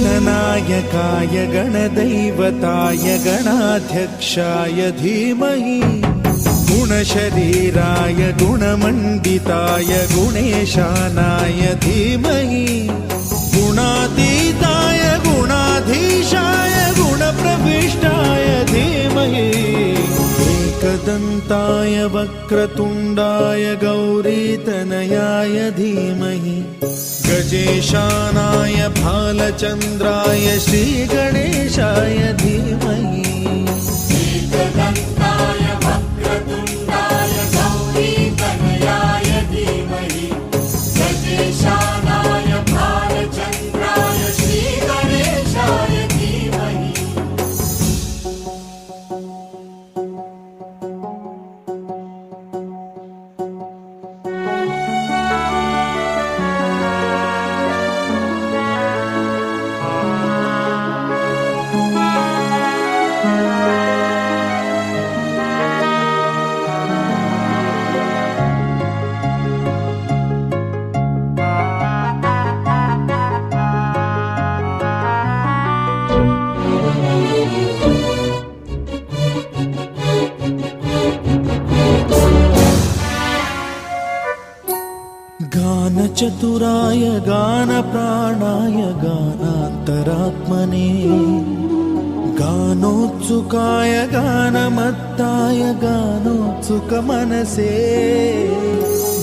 गणनायकाय गणदैवताय गणाध्यक्षाय धीमहि गुणशरीराय गुणमण्डिताय गुणेशानाय धीमहि गुणातीताय गुणाधीशाय गुणप्रविष्टाय धीमहि एकदन्ताय वक्रतुण्डाय गौरीतनयाय धीमहि गजेशानाय भालचन्द्राय श्रीगणेशाय धीमहि एकदन्ताय वक्रतुण्डाय गौरीतनयाय धीमहि गजेशानाय भालचन्द्राय श्रीगणेशाय धीमहि गानचतुराय गानप्राणाय गानान्तरात्मने गानोत्सुकाय गानमत्ताय गानोत्सुकमनसे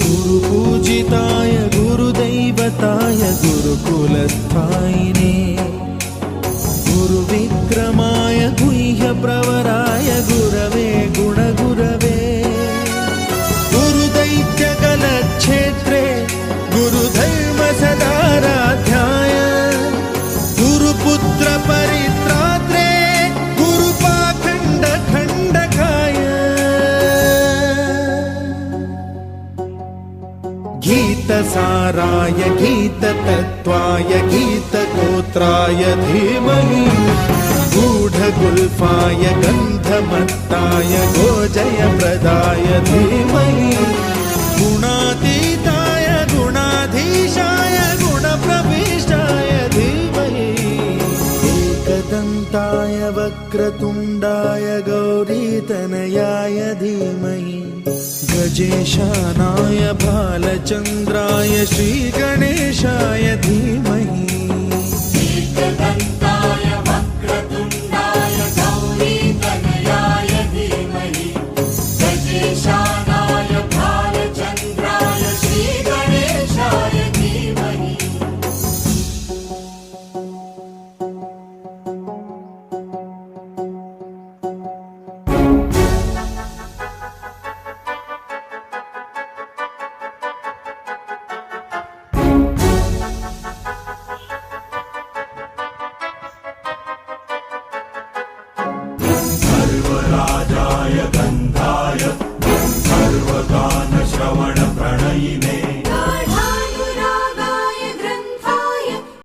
गुरुपूजिताय गुरुदैवताय गुरुकुलस्थायिने गुरुविक्रमाय गुह्यप्रवराय गुरवे गुणगुरवे गुरुदैत्यकलक्षेत्रे गुरुधर्म सदाराध्याय गुरुपुत्र परित्रात्रे गुरुपाखण्ड खण्डकाय गीतसाराय गीततत्त्वाय गीतगोत्राय धीमहि गूढगुल्फाय गन्धमत्ताय गोजयप्रदाय धीमहि गुणातीताय गुणाधीशाय गुणप्रविष्टाय धीमहि एकदन्ताय वक्रतुण्डाय गौरीतनयाय धीमहि गजेशानाय भालचन्द्राय श्रीगणेशाय धीमहि